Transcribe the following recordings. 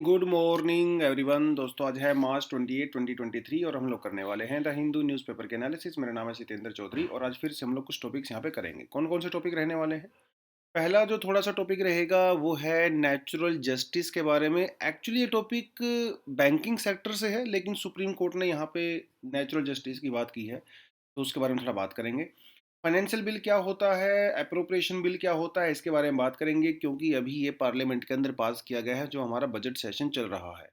Good morning everyone. दोस्तों, आज है मार्च 28 2023 और हम लोग करने वाले हैं द हिंदू न्यूज़पेपर के एनालिसिस। मेरा नाम है सितेंद्र चौधरी और आज फिर से हम लोग कुछ टॉपिक्स यहाँ पे करेंगे। कौन कौन से टॉपिक रहने वाले हैं? पहला जो थोड़ा सा टॉपिक रहेगा वो है नेचुरल जस्टिस के बारे में। एक्चुअली ये टॉपिक बैंकिंग सेक्टर से है, लेकिन सुप्रीम कोर्ट ने यहाँ पे नेचुरल जस्टिस की बात की है, तो उसके बारे में थोड़ा बात करेंगे। फाइनेंशियल बिल क्या होता है, अप्रोप्रिएशन बिल क्या होता है, इसके बारे में बात करेंगे, क्योंकि अभी ये पार्लियामेंट के अंदर पास किया गया है जो हमारा बजट सेशन चल रहा है।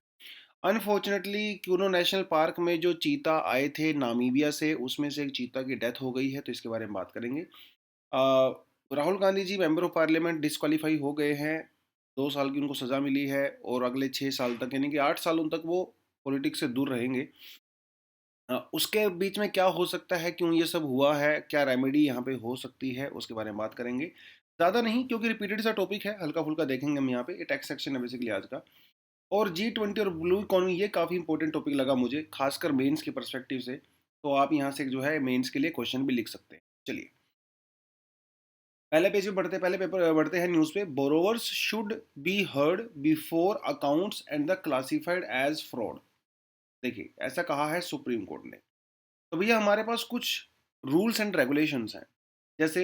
अनफॉर्चुनेटली क्यूनो नेशनल पार्क में जो चीता आए थे नामीबिया से, उसमें से एक चीता की डेथ हो गई है, तो इसके बारे में बात करेंगे। Rahul Gandhi ji member of parliament disqualify हो गए हैं। 2 साल की उनको सज़ा मिली है और अगले 6 साल तक, यानी कि 8 सालों तक वो पॉलिटिक्स से दूर रहेंगे। उसके बीच में क्या हो सकता है, क्यों ये सब हुआ है, क्या रेमेडी यहाँ पे हो सकती है, उसके बारे में बात करेंगे। ज़्यादा नहीं, क्योंकि रिपीटेड सा टॉपिक है, हल्का फुल्का देखेंगे हम यहाँ पे। ये टैक्स सेक्शन है बेसिकली आज का। और G20 और ब्लू इकोनॉमी, ये काफ़ी इंपॉर्टेंट टॉपिक लगा मुझे, खासकर मेंस के परस्पेक्टिव से। तो आप यहाँ से जो है मेंस के लिए क्वेश्चन भी लिख सकते हैं। चलिए पहले पेज पे बढ़ते, पहले पेपर बढ़ते हैं न्यूज़ पे। Borrowers should be heard before accounts and the classified as fraud. देखिए, ऐसा कहा है सुप्रीम कोर्ट ने। तो भैया हमारे पास कुछ रूल्स एंड रेगुलेशंस हैं, जैसे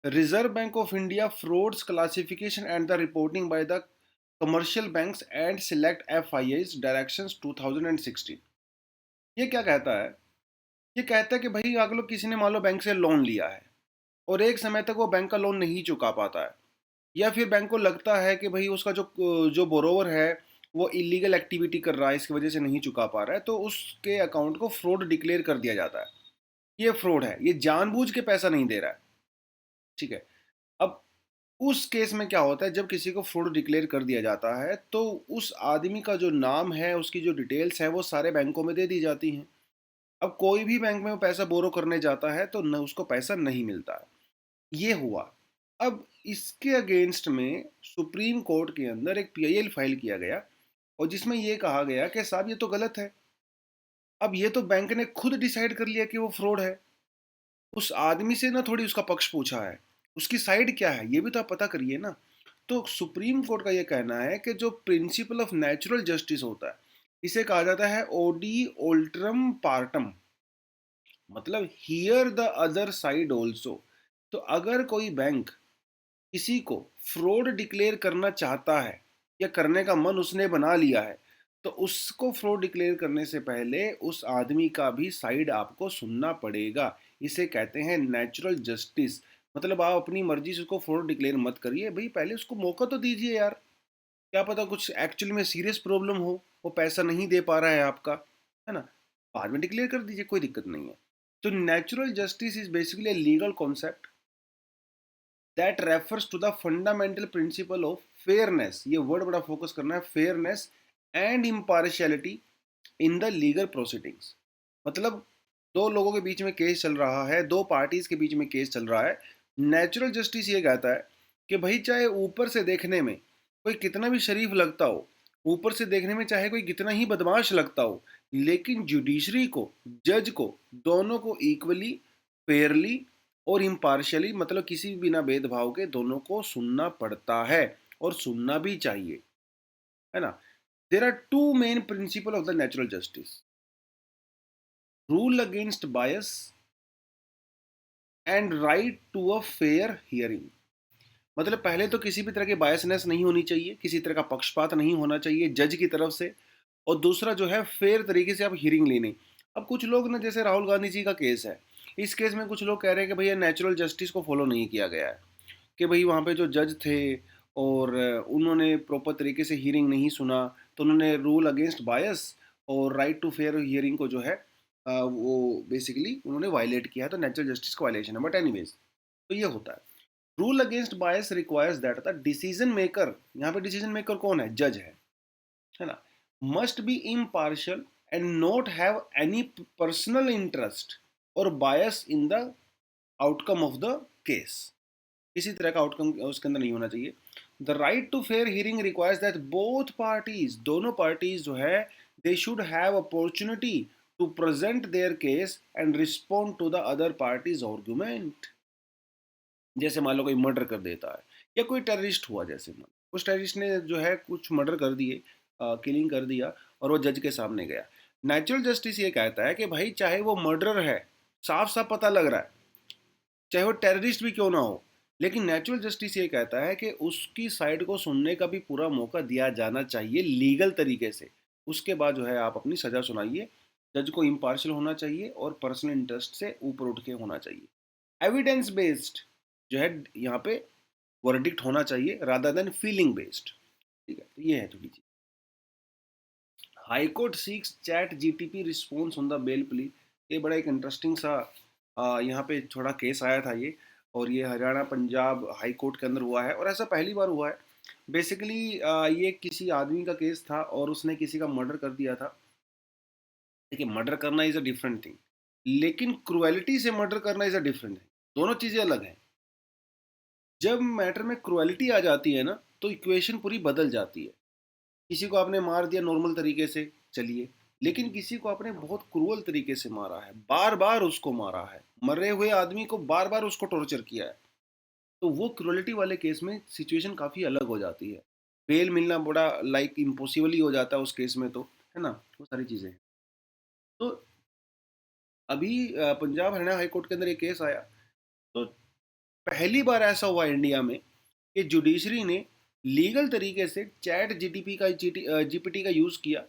reserve bank of India frauds classification and the reporting by the commercial banks and select FIIs directions 2016। ये क्या कहता है? ये कहता है कि भाई अगर लोग किसी ने मान लो बैंक से लोन लिया है और एक समय तक वो बैंक का लोन नहीं चुका पाता है, या फिर बैंक को लगता है कि भाई उसका जो जो बोरोवर है वो इलीगल एक्टिविटी कर रहा है, इसकी वजह से नहीं चुका पा रहा है, तो उसके अकाउंट को फ्रॉड डिक्लेयर कर दिया जाता है। ये फ्रॉड है, ये जानबूझ के पैसा नहीं दे रहा है। ठीक है। अब उस केस में क्या होता है, जब किसी को फ्रॉड डिक्लेयर कर दिया जाता है तो उस आदमी का जो नाम है, उसकी जो डिटेल्स है, वो सारे बैंकों में दे दी जाती हैं। अब कोई भी बैंक में वो पैसा बोरो करने जाता है तो न उसको पैसा नहीं मिलता है। ये हुआ। अब इसके अगेंस्ट में सुप्रीम कोर्ट के अंदर एक पीआईएल फाइल किया गया और जिसमें ये कहा गया कि साहब ये तो गलत है। अब ये तो बैंक ने खुद डिसाइड कर लिया कि वो फ्रॉड है। उस आदमी से ना थोड़ी उसका पक्ष पूछा है, उसकी साइड क्या है ये भी तो आप पता करिए ना। तो सुप्रीम कोर्ट का ये कहना है कि जो प्रिंसिपल ऑफ नेचुरल जस्टिस होता है, इसे कहा जाता है ओडी ओल्ट्रम पार्टम, मतलब here the other side also. तो अगर कोई बैंक किसी को फ्रॉड डिक्लेयर करना चाहता है या करने का मन उसने बना लिया है, तो उसको फ्रॉड डिक्लेयर करने से पहले उस आदमी का भी साइड आपको सुनना पड़ेगा। इसे कहते हैं नेचुरल जस्टिस। मतलब आप अपनी मर्जी से उसको फ्रॉड डिक्लेयर मत करिए भाई, पहले उसको मौका तो दीजिए यार। क्या पता कुछ एक्चुअली में सीरियस प्रॉब्लम हो, वो पैसा नहीं दे पा रहा है आपका, है ना? बाद में डिक्लेयर कर दीजिए, कोई दिक्कत नहीं है। तो natural justice is basically legal concept that refers to the fundamental principle of fairness. ये वर्ड बड़ा फोकस करना है, fairness and impartiality in the legal proceedings. मतलब दो लोगों के बीच में केस चल रहा है, दो पार्टीज के बीच में केस चल रहा है। नेचुरल जस्टिस ये कहता है कि भाई चाहे ऊपर से देखने में कोई कितना भी शरीफ लगता हो, ऊपर से देखने में चाहे कोई कितना ही बदमाश लगता हो, लेकिन जुडिशरी को, जज को, दोनों को इक्वली, फेयरली और इम्पार्शियली, मतलब किसी भी बिना भेदभाव के, दोनों को सुनना पड़ता है और सुनना भी चाहिए, है ना? There are two main principle of the natural justice: rule against bias and right to a fair hearing. मतलब पहले तो किसी भी तरह की बायसनेस नहीं होनी चाहिए, किसी तरह का पक्षपात नहीं होना चाहिए जज की तरफ से। और दूसरा जो है, फेयर तरीके से आप हियरिंग लेनी। अब कुछ लोग ना, जैसे राहुल गांधी जी का केस है, इस केस में कुछ लोग कह रहे हैं कि भैया नेचुरल जस्टिस को फॉलो नहीं किया गया है, कि भाई वहाँ पे जो जज थे और उन्होंने प्रॉपर तरीके से हियरिंग नहीं सुना, तो उन्होंने रूल अगेंस्ट बायस और राइट टू फेयर हियरिंग को जो है वो बेसिकली उन्होंने वायलेट किया है, तो नेचुरल जस्टिस का वायलेशन है। बट एनीवेज, तो ये होता है। Rule against bias requires that the decision maker, यहाँ पे डिसीजन मेकर कौन है? जज है ना? Must be impartial and not have any personal interest और bias in the outcome of the case. किसी तरह का आउटकम उसके अंदर नहीं होना चाहिए। The right to fair hearing requires that both parties, दोनों पार्टीज जो है, they should have opportunity to present their case and respond to the other parties argument. जैसे मान लो कोई मर्डर कर देता है या कोई टेररिस्ट हुआ, जैसे मान कुछ टेररिस्ट ने जो है कुछ मर्डर कर दिए, किलिंग कर दिया और वो जज के सामने गया। नेचुरल जस्टिस ये कहता है कि भाई चाहे वो मर्डर है, साफ साफ पता लग रहा है, चाहे वो टेररिस्ट भी क्यों ना हो, लेकिन नेचुरल जस्टिस ये कहता है कि उसकी साइड को सुनने का भी पूरा मौका दिया जाना चाहिए लीगल तरीके से। उसके बाद जो है आप अपनी सज़ा सुनाइए। जज को इम्पार्शियल होना चाहिए और पर्सनल इंटरेस्ट से ऊपर उठ के होना चाहिए। एविडेंस बेस्ड जो है यहाँ पे वर्डिक्ट होना चाहिए रादर देन फीलिंग बेस्ड। ठीक है, तो ये है थोड़ी चीज। हाई कोर्ट सीक्स चैट जीटीपी response on the bail plea. ये बड़ा एक इंटरेस्टिंग सा यहाँ पे थोड़ा केस आया था ये, और ये हरियाणा पंजाब हाई कोर्ट के अंदर हुआ है और ऐसा पहली बार हुआ है। बेसिकली ये किसी आदमी का केस था और उसने किसी का मर्डर कर दिया था। देखिए, मर्डर करना इज़ अ डिफरेंट थिंग, लेकिन क्रुएलिटी से मर्डर करना इज़ अ डिफरेंट थिंग। दोनों चीज़ें अलग हैं। जब मैटर में क्रुएलिटी आ जाती है ना, तो इक्वेशन पूरी बदल जाती है। किसी को आपने मार दिया नॉर्मल तरीके से, चलिए, लेकिन किसी को आपने बहुत क्रूअल तरीके से मारा है, बार बार उसको मारा है, मरे हुए आदमी को बार बार उसको टॉर्चर किया है, तो वो क्रूअलिटी वाले केस में सिचुएशन काफ़ी अलग हो जाती है। बेल मिलना बड़ा लाइक इम्पॉसिबल ही हो जाता है उस केस में, तो है ना, वो सारी चीज़ें। तो अभी पंजाब हरियाणा हाई कोर्ट के अंदर एक केस आया। तो पहली बार ऐसा हुआ इंडिया में कि जुडिशरी ने लीगल तरीके से चैट जीटीपी का जीपीटी का यूज़ किया।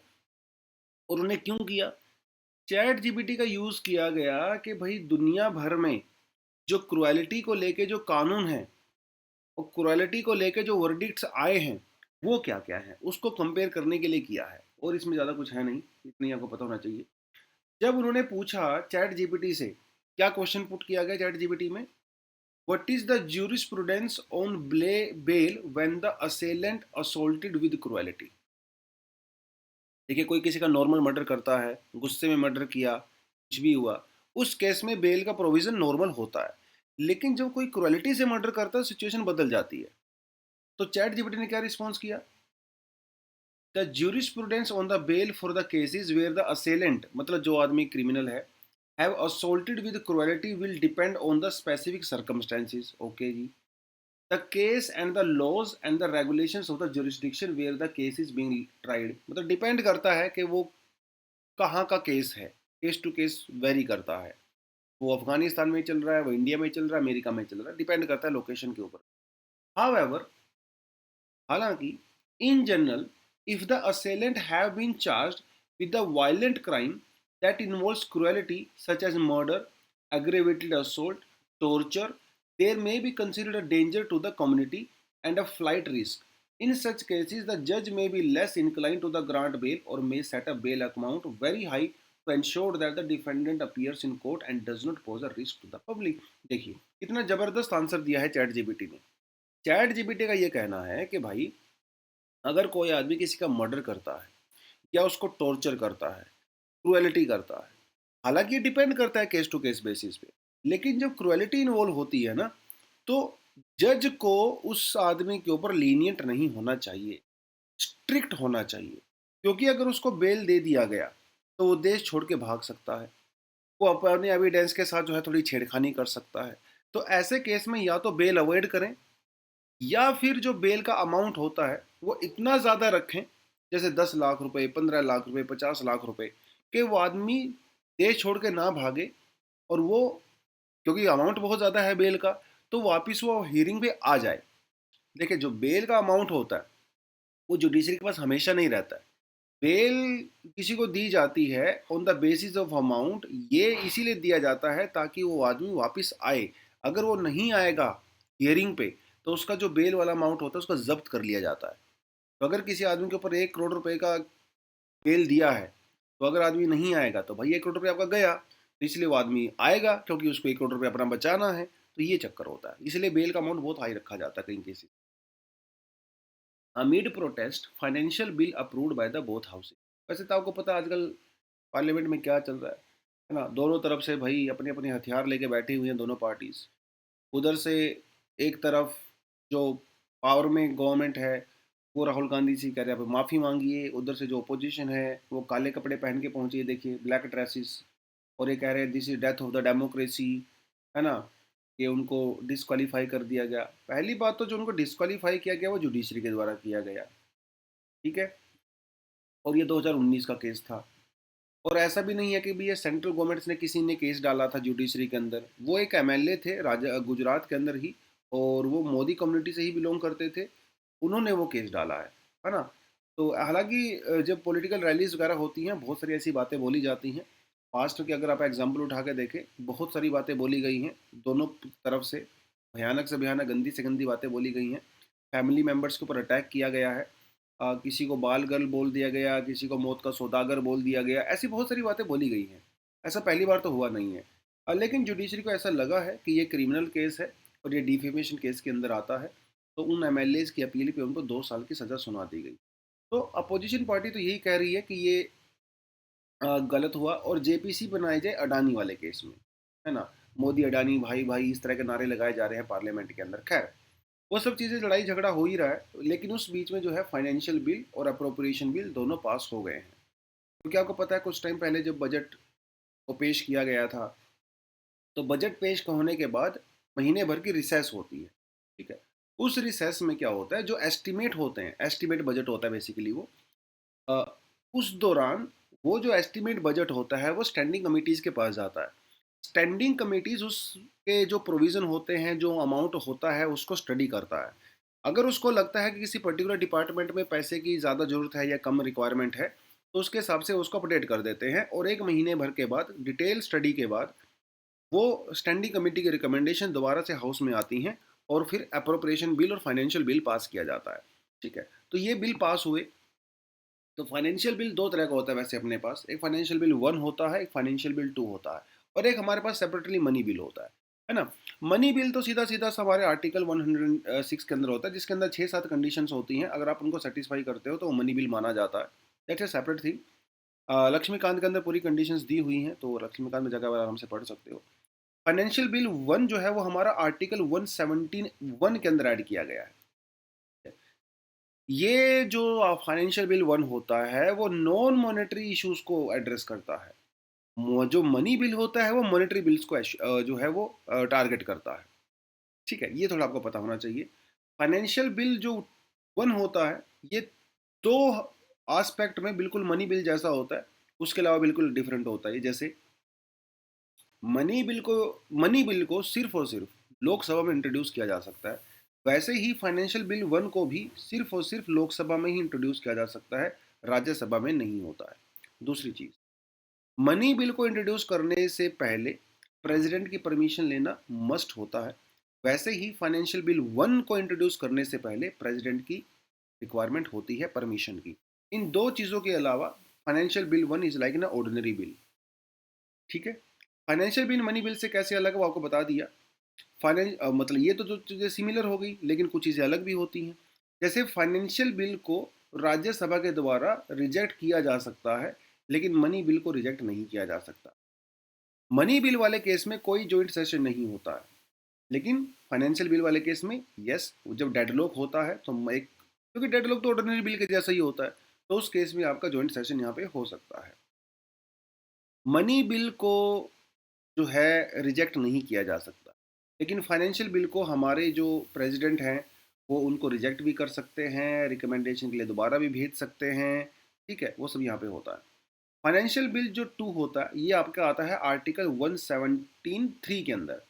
और उन्हें क्यों किया? चैट जीपीटी का यूज़ किया गया कि भाई दुनिया भर में जो क्रुएलिटी को लेके जो कानून है और क्रुएलिटी को लेके जो वर्डिक्ट्स आए हैं, वो क्या क्या है, उसको कंपेयर करने के लिए किया है। और इसमें ज़्यादा कुछ है नहीं, इतनी आपको पता होना चाहिए। जब उन्होंने पूछा चैट जीपीटी से, क्या क्वेश्चन पुट किया गया चैट जीपीटी में? What is the jurisprudence on bail when the assailant assaulted with cruelty? देखिए, कोई किसी का नॉर्मल मर्डर करता है, गुस्से में मर्डर किया, कुछ भी हुआ, उस केस में बेल का प्रोविजन नॉर्मल होता है। लेकिन जब कोई क्रुएलिटी से मर्डर करता है, सिचुएशन बदल जाती है। तो चैट जीपीटी ने क्या रिस्पॉन्स किया? The jurisprudence on the bail for the cases where the assailant, मतलब जो आदमी क्रिमिनल है, have assaulted with cruelty will depend on the specific circumstances. Okay जी। The case and the laws and the regulations of the jurisdiction where the case is being tried, मतलब depend करता है कि वो कहाँ का केस है। केस टू केस वेरी करता है। वो अफगानिस्तान में चल रहा है, वो इंडिया में चल रहा है, अमेरिका में चल रहा है, डिपेंड करता है लोकेशन के ऊपर। हाउएवर, हालांकि, in general, if the assailant have been charged with the violent crime that involves cruelty such as murder, aggravated assault, torture, there may be considered a danger to the community and a flight risk. In such cases, the judge may be less inclined to the grant bail or may set a bail amount very high to ensure that the defendant appears in court and does not pose a risk to the public. देखिए, कितना जबरदस्त answer दिया है chat GPT ने। Chat GPT का ये कहना है कि भाई, अगर कोई आदमी किसी का मर्डर करता है या उसको टॉर्चर करता है, क्रुएलिटी करता है, हालांकि ये डिपेंड करता है केस टू केस बेसिस पे, लेकिन जब क्रुएलिटी इन्वॉल्व होती है ना, तो जज को उस आदमी के ऊपर लीनियंट नहीं होना चाहिए, स्ट्रिक्ट होना चाहिए। क्योंकि अगर उसको बेल दे दिया गया तो वो देश छोड़ के भाग सकता है, वो अपने एविडेंस के साथ जो है थोड़ी छेड़खानी कर सकता है। तो ऐसे केस में या तो बेल अवॉइड करें, या फिर जो बेल का अमाउंट होता है वो इतना ज़्यादा रखें, जैसे 10 लाख रुपए, 15 लाख रुपए, 50 लाख रुपए, कि वो आदमी देश छोड़ के ना भागे। और वो, क्योंकि अमाउंट बहुत ज़्यादा है बेल का, तो वापस वो हियरिंग पे आ जाए। देखिए, जो बेल का अमाउंट होता है वो जुडिशरी के पास हमेशा नहीं रहता है। बेल किसी को दी जाती है on the basis of amount, ये इसीलिए दिया जाता है ताकि वो आदमी वापस आए। अगर वो नहीं आएगा हियरिंग पे, तो उसका जो बेल वाला अमाउंट होता है उसका जब्त कर लिया जाता है। तो अगर किसी आदमी के ऊपर 1 करोड़ रुपए का बेल दिया है, तो अगर आदमी नहीं आएगा तो भाई 1 करोड़ रुपये आपका गया। तो इसलिए वो आदमी आएगा क्योंकि उसको 1 करोड़ रुपये अपना बचाना है। तो ये चक्कर होता है, इसलिए बेल का अमाउंट बहुत हाई रखा जाता है कई cases. Amid protest financial bill approved by the both houses. वैसे तो आपको पता है आजकल पार्लियामेंट में क्या चल रहा है ना, दोनों तरफ से भाई अपने अपने हथियार लेके बैठी हुई हैं दोनों पार्टीज। उधर से एक तरफ जो पावर में गवर्नमेंट है, वो राहुल गांधी से कह रहे हैं माफ़ी मांगिए। उधर से जो अपोजिशन है वो काले कपड़े पहन के पहुंची है, देखिए, ब्लैक ड्रेसेस। और ये कह रहे हैं this is death of the democracy, है ना, कि उनको डिस्क्वालीफाई कर दिया गया। पहली बात तो जो उनको डिस्क्वालीफाई किया गया वो जुडिशरी के द्वारा किया गया। ठीक है। और ये 2019 का केस था। और ऐसा भी नहीं है कि भी ये सेंट्रल गवर्नमेंट ने किसी ने केस डाला था जुडिशरी के अंदर, वो एक एमएलए थे राजा गुजरात के अंदर ही, और वो मोदी कम्युनिटी से ही बिलोंग करते थे, उन्होंने वो केस डाला है ना। तो हालांकि जब पॉलिटिकल रैलीज वगैरह होती हैं बहुत सारी ऐसी बातें बोली जाती हैं। पास्ट के अगर आप एग्जाम्पल उठा के देखें, बहुत सारी बातें बोली गई हैं दोनों तरफ से, भयानक से भयानक, गंदी से गंदी बातें बोली गई हैं। फैमिली मेम्बर्स के ऊपर अटैक किया गया है, किसी को बाल गर्ल बोल दिया गया, किसी को मौत का सौदागर बोल दिया गया, ऐसी बहुत सारी बातें बोली गई हैं। ऐसा पहली बार तो हुआ नहीं है। लेकिन जुडिशरी को ऐसा लगा है कि ये क्रिमिनल केस है और ये डिफेमेशन केस के अंदर आता है, तो उन एमएलए की अपील पे उनको 2 साल की सज़ा सुना दी गई। तो अपोजिशन पार्टी तो यही कह रही है कि ये गलत हुआ और जेपीसी बनाए जाए अडानी वाले केस में, है ना। मोदी अडानी भाई भाई इस तरह के नारे लगाए जा रहे हैं पार्लियामेंट के अंदर। खैर, वो सब चीज़ें, लड़ाई झगड़ा हो ही रहा है, लेकिन उस बीच में जो है फाइनेंशियल बिल और अप्रोप्रिएशन बिल दोनों पास हो गए हैं। क्योंकि आपको पता है कुछ टाइम पहले जब बजट को पेश किया गया था, तो बजट पेश होने के बाद महीने भर की रिसेस होती है, ठीक है। उस रिसेस में क्या होता है, जो एस्टिमेट होते हैं, एस्टिमेट बजट होता है बेसिकली वो, अ, उस दौरान वो जो एस्टिमेट बजट होता है वो स्टैंडिंग कमिटीज़ के पास जाता है। स्टैंडिंग कमिटीज़ उसके जो प्रोविज़न होते हैं, जो अमाउंट होता है, उसको स्टडी करता है। अगर उसको लगता है कि किसी पर्टिकुलर डिपार्टमेंट में पैसे की ज़्यादा ज़रूरत है या कम रिक्वायरमेंट है, तो उसके हिसाब से उसको अपडेट कर देते हैं, और 1 महीने भर के बाद डिटेल स्टडी के बाद वो स्टैंडिंग कमेटी की रिकमेंडेशन दोबारा से हाउस में आती हैं, और फिर अप्रोप्रिएशन बिल और फाइनेंशियल बिल पास किया जाता है, ठीक है। तो ये बिल पास हुए। तो फाइनेंशियल बिल 2 तरह का होता है वैसे अपने पास, एक फाइनेंशियल बिल 1 होता है, एक फाइनेंशियल बिल 2 होता है, और एक हमारे पास सेपरेटली मनी बिल होता है ना। मनी बिल तो सीधा-सीधा हमारे आर्टिकल 106 के अंदर होता है, जिसके अंदर 6-7 कंडीशंस होती हैं, अगर आप उनको सैटिस्फाई करते हो तो वो मनी बिल माना जाता है। That's a separate thing. Laxmikanth के अंदर पूरी कंडीशंस दी हुई हैं, तो लक्ष्मीकांत में जगह आराम से पढ़ सकते हो। फाइनेंशियल बिल 1 जो है वो हमारा आर्टिकल 117(1) के अंदर ऐड किया गया है। ये जो फाइनेंशियल बिल 1 होता है वो नॉन मॉनेटरी इश्यूज को एड्रेस करता है। जो मनी बिल होता है वो मॉनेटरी बिल्स को जो है वो टारगेट करता है, ठीक है। ये थोड़ा आपको पता होना चाहिए। फाइनेंशियल बिल जो 1 होता है, ये 2 आस्पेक्ट में बिल्कुल मनी बिल जैसा होता है, उसके अलावा बिल्कुल डिफरेंट होता है। जैसे मनी बिल को मनी बिल को सिर्फ और सिर्फ लोकसभा में इंट्रोड्यूस किया जा सकता है, वैसे ही फाइनेंशियल बिल 1 को भी सिर्फ और सिर्फ लोकसभा में ही इंट्रोड्यूस किया जा सकता है, राज्यसभा में नहीं होता है। दूसरी चीज, मनी बिल को इंट्रोड्यूस करने से पहले प्रेसिडेंट की परमिशन लेना मस्ट होता है, वैसे ही फाइनेंशियल बिल 1 को इंट्रोड्यूस करने से पहले प्रेसिडेंट की रिक्वायरमेंट होती है परमिशन की। इन 2 चीज़ों के अलावा financial bill 1 is like an ordinary bill, ठीक है। फाइनेंशियल बिल मनी बिल से कैसे अलग है वो आपको बता दिया। मतलब ये तो जो चीज़ें सिमिलर हो गई, लेकिन कुछ चीज़ें अलग भी होती हैं। जैसे फाइनेंशियल बिल को राज्यसभा के द्वारा रिजेक्ट किया जा सकता है, लेकिन मनी बिल को रिजेक्ट नहीं किया जा सकता। मनी बिल वाले केस में कोई जॉइंट सेशन नहीं होता है, लेकिन फाइनेंशियल बिल वाले केस में यस, जब डेडलॉक होता है तो एक, क्योंकि डेडलॉक तो ऑर्डिनरी बिल के जैसा ही होता है, तो उस केस में आपका जॉइंट सेशन यहाँ पे हो सकता है। मनी बिल को जो है रिजेक्ट नहीं किया जा सकता, लेकिन फाइनेंशियल बिल को हमारे जो प्रेसिडेंट हैं वो उनको रिजेक्ट भी कर सकते हैं, रिकमेंडेशन के लिए दोबारा भी भेज सकते हैं, ठीक है। वो सब यहाँ पे होता है। फाइनेंशियल बिल जो 2 होता है ये आपका आता है आर्टिकल 117(3) के अंदर,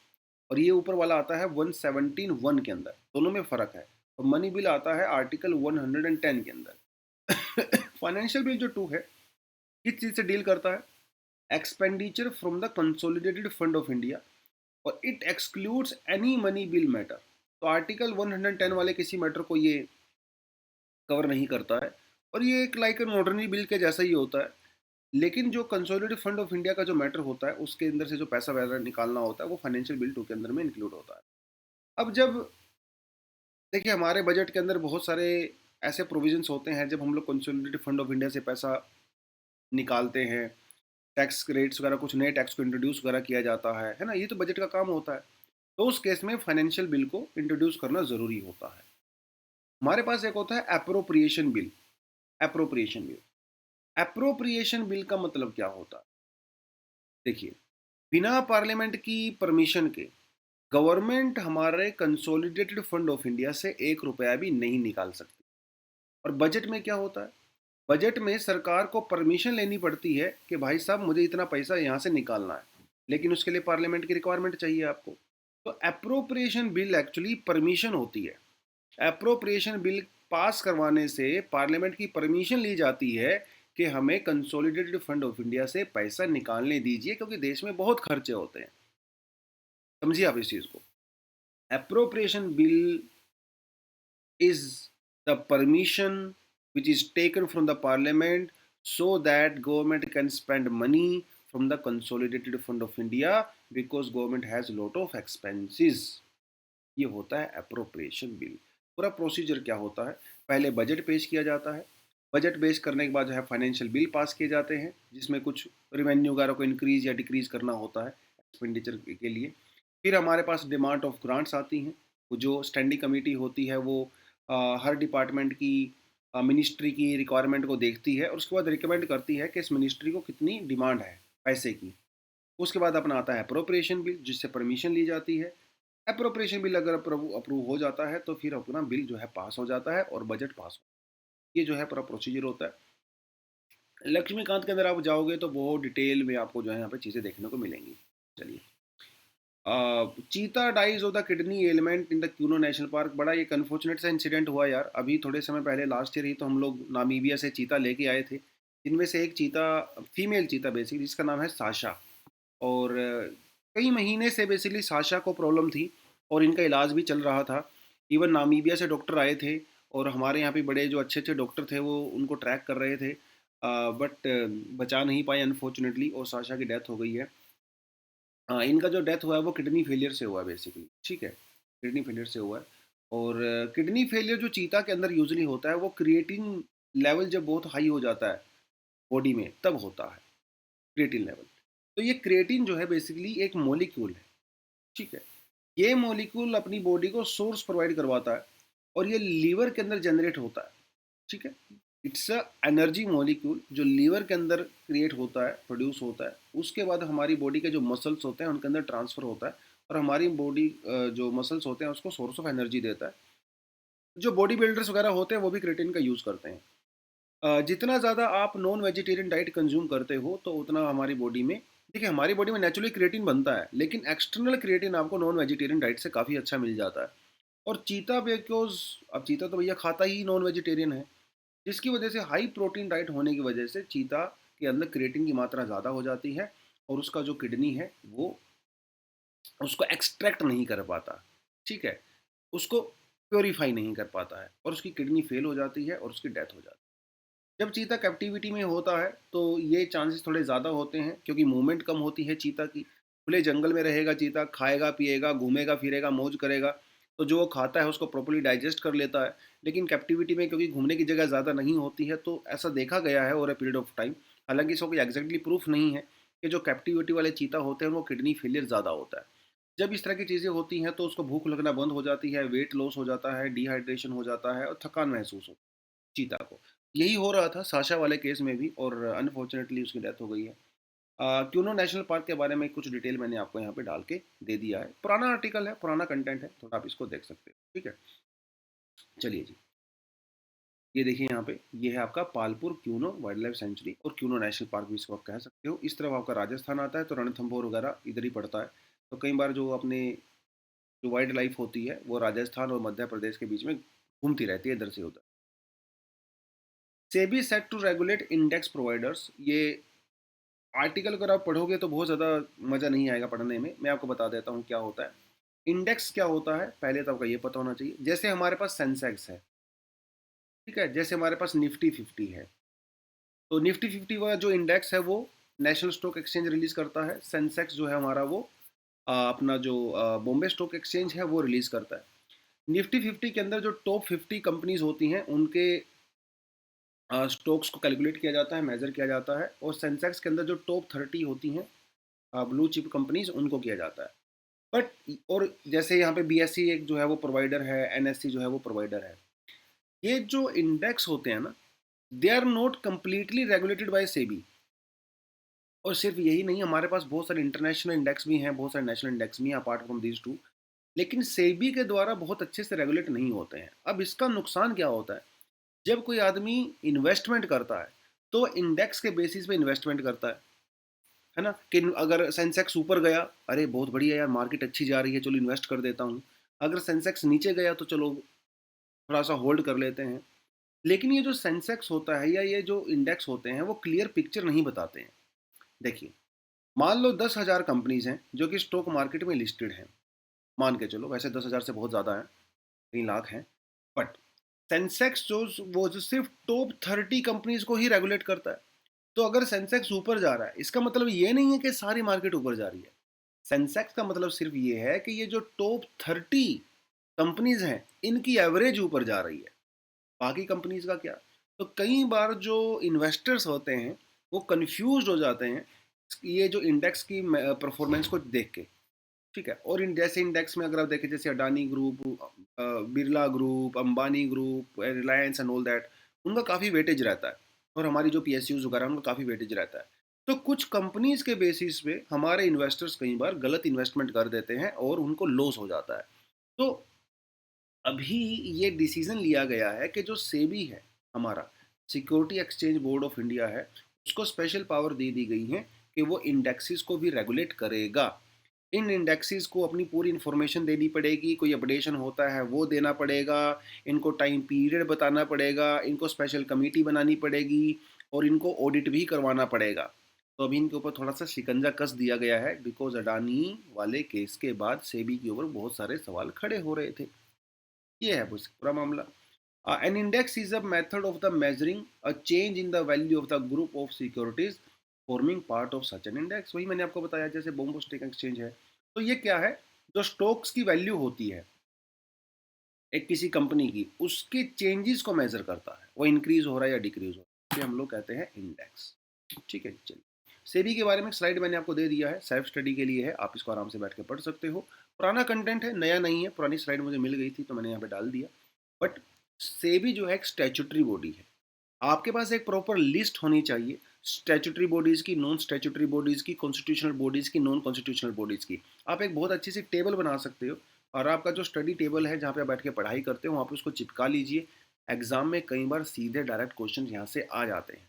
और ये ऊपर वाला आता है 117(1) के अंदर, दोनों में फ़र्क है। और मनी बिल आता है आर्टिकल 110 के अंदर। फाइनेंशियल बिल जो 2 है किस चीज़ से डील करता है, expenditure from the consolidated fund of India, और it excludes any money bill matter. तो आर्टिकल 110 वाले किसी मैटर को ये कवर नहीं करता है, और ये एक लाइक एन ऑर्डिनरी बिल के जैसा ही होता है। लेकिन जो कंसोलिडेटेड फंड ऑफ इंडिया का जो मैटर होता है उसके अंदर से जो पैसा वगैरह निकालना होता है वो फाइनेंशियल बिल 2 के अंदर में इंक्लूड होता है। अब जब देखिए हमारे बजट के अंदर बहुत सारे ऐसे प्रोविजंस होते हैं, जब हम लोग कंसोलिडेटेड फंड ऑफ इंडिया से पैसा निकालते हैं, टैक्स रेट्स वगैरह, कुछ नए टैक्स को इंट्रोड्यूस वगैरह किया जाता है ना, ये तो बजट का काम होता है। तो उस केस में फाइनेंशियल बिल को इंट्रोड्यूस करना ज़रूरी होता है। हमारे पास एक होता है appropriation bill. Appropriation bill appropriation bill का मतलब क्या होता है, देखिए, बिना पार्लियामेंट की परमिशन के गवर्नमेंट हमारे कंसोलिडेटेड फंड ऑफ इंडिया से 1 रुपया भी नहीं निकाल सकती। और बजट में क्या होता है, बजट में सरकार को परमिशन लेनी पड़ती है कि भाई साहब मुझे इतना पैसा यहाँ से निकालना है, लेकिन उसके लिए पार्लियामेंट की रिक्वायरमेंट चाहिए आपको। तो अप्रोप्रिएशन बिल एक्चुअली परमिशन होती है। अप्रोप्रिएशन बिल पास करवाने से पार्लियामेंट की परमिशन ली जाती है कि हमें कंसोलिडेटेड फंड ऑफ इंडिया से पैसा निकालने दीजिए, क्योंकि देश में बहुत खर्चे होते हैं। समझिए आप इस चीज़ को। Appropriation bill is the permission which is taken from the parliament so that government can spend money from the consolidated fund of India, because government has lot of expenses। ये होता है अप्रोप्रिएशन बिल। पूरा procedure क्या होता है, पहले budget पेश किया जाता है, बजट पेश करने के बाद जो है फाइनेंशियल बिल पास किए जाते हैं, जिसमें कुछ रेवेन्यू वगैरह को इंक्रीज या डिक्रीज करना होता है एक्सपेंडिचर के लिए। फिर हमारे पास डिमांड ऑफ ग्रांट्स आती हैं। वो जो स्टैंडिंग कमेटी होती है वो हर डिपार्टमेंट की मिनिस्ट्री की रिक्वायरमेंट को देखती है और उसके बाद रिकमेंड करती है कि इस मिनिस्ट्री को कितनी डिमांड है पैसे की। उसके बाद अपना आता है अप्रोप्रिएशन बिल, जिससे परमिशन ली जाती है। अप्रोप्रिएशन बिल अगर अप्रूव हो जाता है तो फिर अपना बिल जो है पास हो जाता है और बजट पास हो। ये जो है पूरा प्रोसीजर होता है। लक्ष्मीकांत के अंदर आप जाओगे तो बहुत डिटेल में आपको जो है यहाँ पे चीज़ें देखने को मिलेंगी। चलिए, cheetah dies of the kidney element in the Kuno National Park. बड़ा एक अनफॉर्चुनेट सा इंसिडेंट हुआ यार, अभी थोड़े समय पहले लास्ट ईयर ही तो हम लोग नामीबिया से चीता लेके आए थे। जिनमें से एक चीता, फीमेल चीता बेसिकली, जिसका नाम है साशा। और कई महीने से बेसिकली साशा को प्रॉब्लम थी और इनका इलाज भी चल रहा था। इवन नामीबिया से डॉक्टर आए थे और हमारे यहाँ पे बड़े जो अच्छे अच्छे डॉक्टर थे वो उनको ट्रैक कर रहे थे, बट बचा नहीं पाए अनफॉर्चुनेटली, और साशा की डेथ हो गई है। इनका जो डेथ हुआ है वो किडनी फेलियर से हुआ है बेसिकली, ठीक है, किडनी फेलियर से हुआ है। और किडनी फेलियर जो चीता के अंदर यूजली होता है वो क्रिएटिन लेवल जब बहुत हाई हो जाता है बॉडी में तब होता है क्रिएटिन लेवल। तो ये क्रिएटिन जो है बेसिकली एक मॉलिक्यूल है, ठीक है। ये मॉलिक्यूल अपनी बॉडी को सोर्स प्रोवाइड करवाता है और ये लीवर के अंदर जनरेट होता है, ठीक है। इट्स अ एनर्जी मॉलिक्यूल जो लीवर के अंदर क्रिएट होता है, प्रोड्यूस होता है। उसके बाद हमारी बॉडी के जो मसल्स होते हैं उनके अंदर ट्रांसफ़र होता है और हमारी बॉडी जो मसल्स होते हैं उसको सोर्स ऑफ एनर्जी देता है। जो बॉडी बिल्डर्स वगैरह होते हैं वो भी क्रिएटिन का यूज़ करते हैं। जितना ज़्यादा आप नॉन वेजिटेरियन डाइट कंज्यूम करते हो तो उतना हमारी बॉडी में, देखिए हमारी बॉडी में नेचुरली क्रिएटिन बनता है, लेकिन एक्सटर्नल क्रिएटिन आपको नॉन वेजिटेरियन डाइट से काफ़ी अच्छा मिल जाता है। और चीता बिकॉज, अब चीता तो भैया खाता ही नॉन वेजिटेरियन है, जिसकी वजह से हाई प्रोटीन डाइट होने की वजह से चीता के अंदर क्रिएटिन की मात्रा ज़्यादा हो जाती है और उसका जो किडनी है वो उसको एक्सट्रैक्ट नहीं कर पाता, ठीक है, उसको प्योरीफाई नहीं कर पाता है और उसकी किडनी फेल हो जाती है और उसकी डेथ हो जाती है। जब चीता कैप्टिविटी में होता है तो ये चांसेस थोड़े ज़्यादा होते हैं क्योंकि मूवमेंट कम होती है चीता की। खुले जंगल में रहेगा चीता, खाएगा पिएगा घूमेगा फिरेगा मौज करेगा, तो जो वो खाता है उसको प्रॉपर्ली डाइजेस्ट कर लेता है। लेकिन कैप्टिविटी में क्योंकि घूमने की जगह ज़्यादा नहीं होती है तो ऐसा देखा गया है over a period of time, हालांकि इसको कोई एग्जैक्टली प्रूफ नहीं है कि जो कैप्टिविटी वाले चीता होते हैं वो किडनी फेलियर ज़्यादा होता है। जब इस तरह की चीज़ें होती हैं तो उसको भूख लगना बंद हो जाती है, वेट लॉस हो जाता है, डिहाइड्रेशन हो जाता है और थकान महसूस होती है चीता को। यही हो रहा था साशा वाले केस में भी और अनफॉर्चुनेटली उसकी डेथ हो गई है। क्यूनो नेशनल पार्क के बारे में कुछ डिटेल मैंने आपको यहाँ पे डाल के दे दिया है। पुराना आर्टिकल है, पुराना कंटेंट है, थोड़ा आप इसको देख सकते हो, ठीक है। चलिए जी, ये देखिए यहाँ पे, ये है आपका Palpur quinoa wild life sanctuary और क्यूनो नेशनल पार्क भी इसको आप कह सकते हो। इस तरफ आपका राजस्थान आता है तो रणथंभौर वगैरह इधर ही पड़ता है। तो कई बार जो अपने जो वाइल्ड लाइफ होती है वो राजस्थान और मध्य प्रदेश के बीच में घूमती रहती है इधर से उधर। SEBI set to regulate index providers, ये आर्टिकल अगर आप पढ़ोगे तो बहुत ज़्यादा मज़ा नहीं आएगा पढ़ने में। मैं आपको बता देता हूँ क्या होता है। इंडेक्स क्या होता है पहले तो आपका ये पता होना चाहिए। जैसे हमारे पास सेंसेक्स है, ठीक है, जैसे हमारे पास निफ्टी 50 है, तो निफ्टी 50 का जो इंडेक्स है वो नेशनल स्टॉक एक्सचेंज रिलीज करता है। सेंसेक्स जो है हमारा वो अपना जो बॉम्बे स्टॉक एक्सचेंज है वो रिलीज करता है। निफ्टी 50 के अंदर जो टॉप 50 कंपनीज होती हैं उनके स्टॉक्स को कैलकुलेट किया जाता है, मेजर किया जाता है। और सेंसेक्स के अंदर जो टॉप 30 होती हैं ब्लू चिप कंपनीज उनको किया जाता है। बट और जैसे यहाँ पे बीएससी एक जो है वो प्रोवाइडर है, एनएससी जो है वो प्रोवाइडर है। ये जो इंडेक्स होते हैं ना, they are not completely regulated by SEBI. और सिर्फ यही नहीं, हमारे पास बहुत सारे इंटरनेशनल इंडेक्स भी हैं, बहुत सारे नेशनल इंडेक्स भी हैं अपार्ट फ्रॉम दीज टू, लेकिन सेबी के द्वारा बहुत अच्छे से रेगुलेट नहीं होते हैं। अब इसका नुकसान क्या होता है, जब कोई आदमी इन्वेस्टमेंट करता है तो इंडेक्स के बेसिस पे इन्वेस्टमेंट करता है ना, कि अगर सेंसेक्स ऊपर गया, अरे बहुत बढ़िया यार, मार्केट अच्छी जा रही है, चलो इन्वेस्ट कर देता हूँ। अगर सेंसेक्स नीचे गया तो चलो थोड़ा सा होल्ड कर लेते हैं। लेकिन ये जो सेंसेक्स होता है या ये जो इंडेक्स होते हैं वो क्लियर पिक्चर नहीं बताते हैं। देखिए, मान लो 10,000 कंपनीज हैं जो कि स्टॉक मार्केट में लिस्टेड हैं। मान के चलो, वैसे 10,000 से बहुत ज़्यादा है, 3 लाख हैं। बट सेंसेक्स जो वो जो सिर्फ टॉप 30 कंपनीज को ही रेगुलेट करता है। तो अगर सेंसेक्स ऊपर जा रहा है, इसका मतलब ये नहीं है कि सारी मार्केट ऊपर जा रही है। सेंसेक्स का मतलब सिर्फ ये है कि ये जो टॉप 30 कंपनीज हैं इनकी एवरेज ऊपर जा रही है। बाकी कंपनीज का क्या? तो कई बार जो इन्वेस्टर्स होते हैं वो कंफ्यूज हो जाते हैं ये जो इंडेक्स की परफॉर्मेंस को देख के। ठीक है, और इन जैसे इंडेक्स में अगर आप देखें, जैसे Adani group, Birla group, Ambani group, Reliance and all that, उनका काफ़ी वेटेज रहता है। और हमारी जो पी एस यूज़ वगैरह उनका काफ़ी वेटेज रहता है। तो कुछ कंपनीज के बेसिस पे हमारे इन्वेस्टर्स कई बार गलत इन्वेस्टमेंट कर देते हैं और उनको लॉस हो जाता है। तो अभी ये डिसीजन लिया गया है कि जो सेबी है, हमारा security exchange board of India है, उसको स्पेशल पावर दे दी गई है कि वो इंडेक्सेस को भी रेगुलेट करेगा। इन इंडेक्सेस को अपनी पूरी इन्फॉर्मेशन देनी पड़ेगी, कोई अपडेशन होता है वो देना पड़ेगा, इनको टाइम पीरियड बताना पड़ेगा, इनको स्पेशल कमेटी बनानी पड़ेगी और इनको ऑडिट भी करवाना पड़ेगा। तो अभी इनके ऊपर थोड़ा सा शिकंजा कस दिया गया है, बिकॉज अडानी वाले केस के बाद सेबी के ऊपर बहुत सारे सवाल खड़े हो रहे थे। ये है बस पूरा मामला। An index is a method of the measuring a change in the value of the group of securities forming part of such an index. वही मैंने आपको बताया, जैसे बॉम्बे स्टॉक एक्सचेंज है। तो ये क्या है? जो स्टॉक्स की वैल्यू होती है एक किसी कंपनी की, उसके चेंजेस को मेजर करता है, वो इंक्रीज हो रहा है या डिक्रीज हो रहा है, इसे हम लोग कहते हैं इंडेक्स। ठीक है, चलिए। सेबी के बारे में स्लाइड मैंने आपको दे दिया है, सेल्फ स्टडी के लिए है, आप इसको आराम से बैठ के पढ़ सकते हो। पुराना कंटेंट है, नया नहीं है, पुरानी स्लाइड मुझे मिल गई थी तो मैंने यहाँ पे डाल दिया। बट सेबी जो है एक स्टैट्यूटरी बॉडी है। आपके पास एक प्रॉपर लिस्ट होनी चाहिए स्टैट्यूटरी बॉडीज़ की, नॉन स्टैट्यूटरी बॉडीज़ की, कॉन्स्टिट्यूशनल बॉडीज़ की, नॉन कॉन्स्टिट्यूशनल बॉडीज़ की। आप एक बहुत अच्छी सी टेबल बना सकते हो, और आपका जो स्टडी टेबल है जहाँ पे आप बैठ के पढ़ाई करते हो वहाँ पे उसको चिपका लीजिए। एग्जाम में कई बार सीधे डायरेक्ट क्वेश्चन यहाँ से आ जाते हैं।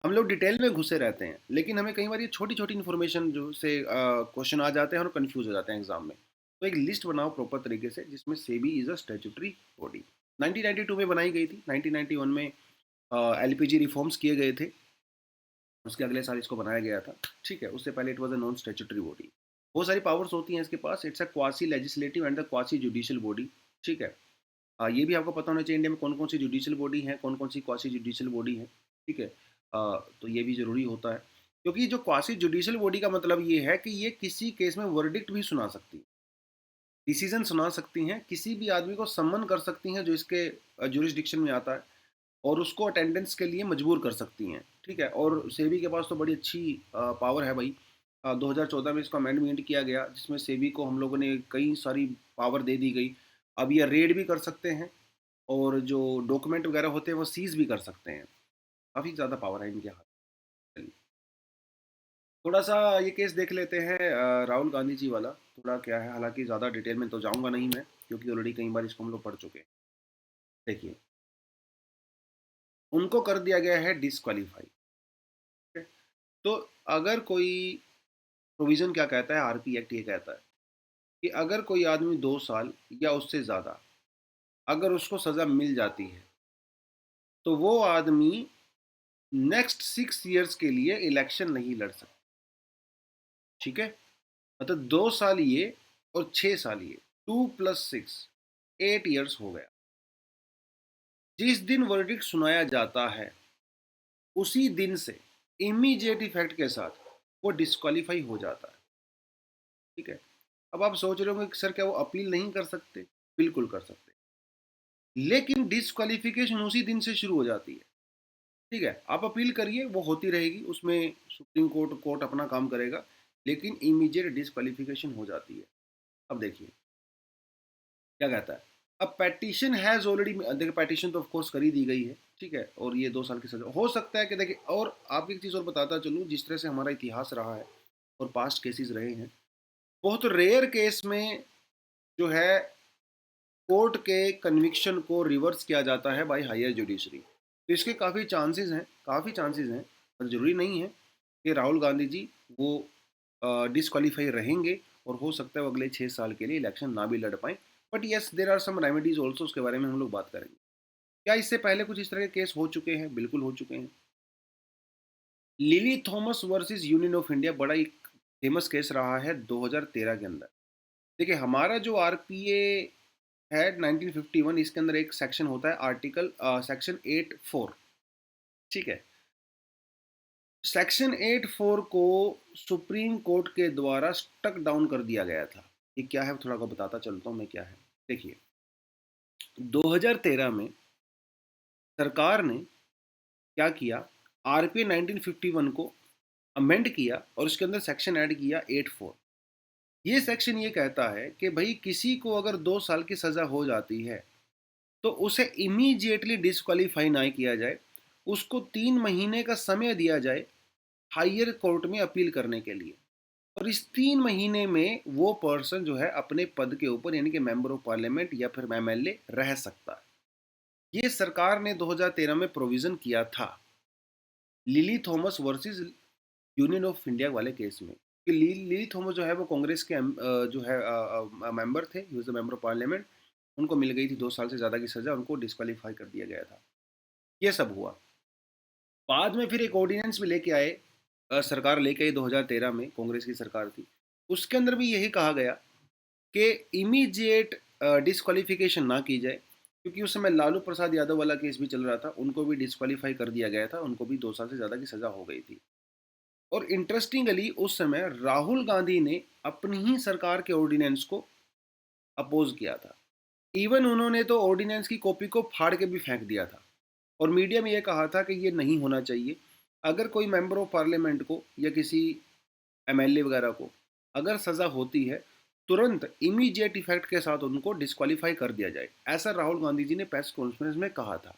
हम लोग डिटेल में घुसे रहते हैं, लेकिन हमें कई बार ये छोटी छोटी इन्फॉर्मेशन जो से क्वेश्चन आ जाते हैं और कन्फ्यूज हो जाते हैं एग्जाम में। तो एक लिस्ट बनाओ प्रॉपर तरीके से जिसमें SEBI is a statutory body. 1992 में बनाई गई थी, 1991 में एलपीजी रिफॉर्म्स किए गए थे, उसके अगले साल इसको बनाया गया था। ठीक है, उससे पहले it was a non statutory body. बहुत सारी पावर्स होती हैं इसके पास, it's a quasi legislative and the quasi judicial body. ठीक है, ये भी आपको पता होना चाहिए इंडिया में कौन कौन सी जुडिशियल बॉडी है, कौन कौन सी क्वासी जुडिशियल बॉडी है। ठीक है, तो ये भी ज़रूरी होता है, क्योंकि जो क्वासी जुडिशियल बॉडी का मतलब ये है कि ये किसी केस में वर्डिक्ट भी सुना सकती है, डिसीजन सुना सकती हैं, किसी भी आदमी को सम्मन कर सकती हैं जो इसके जुरिस्डिक्शन में आता है, और उसको अटेंडेंस के लिए मजबूर कर सकती हैं। ठीक है, और सेबी के पास तो बड़ी अच्छी पावर है भाई। 2014 में इसको अमेंडमेंट किया गया जिसमें सेबी को हम लोगों ने कई सारी पावर दे दी गई। अब ये रेड भी कर सकते हैं, और जो डॉक्यूमेंट वगैरह होते हैं वो सीज भी कर सकते हैं। काफ़ी ज़्यादा पावर है इनके हाथ में। थोड़ा सा ये केस देख लेते हैं, राहुल गांधी जी वाला। थोड़ा क्या है, हालांकि ज़्यादा डिटेल में तो जाऊंगा नहीं मैं, क्योंकि ऑलरेडी कई बार इसको हम लोग पढ़ चुके हैं। देखिए, उनको कर दिया गया है डिसक्वालीफाई। तो अगर कोई प्रोविज़न क्या कहता है, आरपी एक्ट ये कहता है कि अगर कोई आदमी 2 साल या उससे ज़्यादा अगर उसको सज़ा मिल जाती है तो वो आदमी नेक्स्ट 6 ईयर्स के लिए इलेक्शन नहीं लड़ सकता। ठीक है, मतलब 2 साल ये और 6 साल ये, 2 + 6, 8 ईयर्स हो गया। जिस दिन वर्डिक्ट सुनाया जाता है उसी दिन से इमीडिएट इफेक्ट के साथ वो डिस्क्वालीफाई हो जाता है। ठीक है, अब आप सोच रहे होंगे कि सर क्या वो अपील नहीं कर सकते? बिल्कुल कर सकते, लेकिन डिस्क्वालिफिकेशन उसी दिन से शुरू हो जाती है। ठीक है, आप अपील करिए, वो होती रहेगी, उसमें सुप्रीम कोर्ट कोर्ट अपना काम करेगा, लेकिन इमीडिएट डिस्क्वालिफिकेशन हो जाती है। अब देखिए क्या कहता है। अब पेटिशन हैज़ ऑलरेडी, देखिए पेटिशन तो ऑफकोर्स कर ही दी गई है। ठीक है, और ये 2 साल की सजा हो सकता है कि देखिए, और आपकी एक चीज़ और बताता चलूँ, जिस तरह से हमारा इतिहास रहा है और पास्ट केसेस रहे हैं, बहुत रेयर केस में जो है कोर्ट के कन्विक्शन को रिवर्स किया जाता है बाय हायर जुडिशरी। तो इसके काफ़ी चांसेस हैं, पर ज़रूरी नहीं है कि राहुल गांधी जी वो डिसक्वालीफाई रहेंगे, और हो सकता है वो अगले 6 साल के लिए इलेक्शन ना भी लड़ पाएँ। But yes, there are some remedies also, उसके बारे में हम लोग बात करेंगे। क्या इससे पहले कुछ इस तरह के केस हो चुके हैं? बिल्कुल हो चुके हैं। Lily Thomas versus union of India बड़ा एक फेमस केस रहा है 2013 के अंदर। देखिए, हमारा जो आरपीए है 1951, इसके अंदर एक सेक्शन होता है, आर्टिकल सेक्शन 8(4), ठीक है। सेक्शन 8(4) को सुप्रीम कोर्ट के द्वारा स्टक डाउन कर दिया गया था। ये क्या है थोड़ा को बताता चलता हूँ मैं क्या है। देखिए, 2013 में सरकार ने क्या किया, आरपीए 1951 को अमेंड किया और उसके अंदर सेक्शन ऐड किया 8(4). ये सेक्शन ये कहता है कि भाई किसी को अगर 2 साल की सज़ा हो जाती है तो उसे इमीडिएटली डिस्क्वालीफाई ना किया जाए, उसको 3 महीने का समय दिया जाए हायर कोर्ट में अपील करने के लिए, और इस 3 महीने में वो पर्सन जो है अपने पद के ऊपर, यानी कि मेंबर ऑफ पार्लियामेंट या फिर एमएलए, रह सकता है। ये सरकार ने 2013 में प्रोविजन किया था lily Thomas versus union of India वाले केस में। कि लिली थॉमस जो है वो कांग्रेस के जो है मेंबर थे, he was the member of parliament. उनको मिल गई थी 2 साल से ज़्यादा की सज़ा, उनको डिस्क्वालीफाई कर दिया गया था। ये सब हुआ। बाद में फिर एक ऑर्डिनेंस भी लेके आए, सरकार लेके आई 2013 में, कांग्रेस की सरकार थी। उसके अंदर भी यही कहा गया कि इमीडिएट डिस्क्वालिफिकेशन ना की जाए, क्योंकि उस समय लालू प्रसाद यादव वाला केस भी चल रहा था, उनको भी डिस्क्वालीफाई कर दिया गया था, उनको भी 2 साल से ज़्यादा की सज़ा हो गई थी। और इंटरेस्टिंगली उस समय राहुल गांधी ने अपनी ही सरकार के ऑर्डिनेंस को अपोज किया था। इवन उन्होंने तो ऑर्डिनेंस की कॉपी को फाड़ के भी फेंक दिया था, और मीडिया में ये कहा था कि ये नहीं होना चाहिए। अगर कोई मेंबर ऑफ पार्लियामेंट को या किसी एमएलए वगैरह को अगर सज़ा होती है, तुरंत इमीडिएट इफेक्ट के साथ उनको डिस्क्वालीफाई कर दिया जाए, ऐसा राहुल गांधी जी ने प्रेस कॉन्फ्रेंस में कहा था।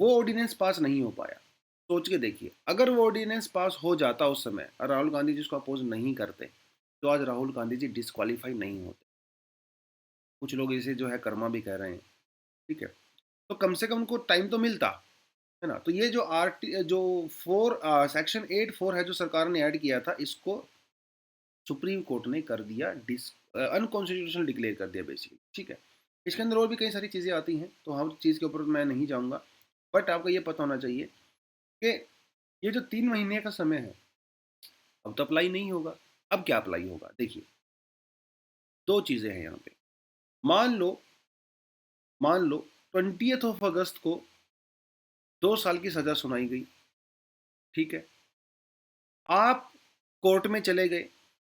वो ऑर्डिनेंस पास नहीं हो पाया। सोच के देखिए, अगर वो ऑर्डिनेंस पास हो जाता उस समय और राहुल गांधी जी उसको अपोज नहीं करते, तो आज राहुल गांधी जी डिस्क्वालीफाई नहीं होते। कुछ लोग इसे जो है कर्मा भी कह रहे हैं, ठीक है। तो कम से कम उनको टाइम तो मिलता है ना। तो ये जो जो सेक्शन 8(4) है जो सरकार ने ऐड किया था, इसको सुप्रीम कोर्ट ने कर दिया अनकॉन्स्टिट्यूशनल, डिक्लेयर कर दिया बेसिकली, ठीक है। इसके अंदर और भी कई सारी चीज़ें आती हैं, तो हर चीज़ के ऊपर मैं नहीं जाऊँगा। बट आपको ये पता होना चाहिए कि ये जो 3 महीने का समय है, अब तो अप्लाई नहीं होगा। अब क्या अप्लाई होगा? देखिए, दो चीज़ें हैं यहाँ पे। मान लो मान लो 20 अगस्त को 2 साल की सज़ा सुनाई गई, ठीक है। आप कोर्ट में चले गए,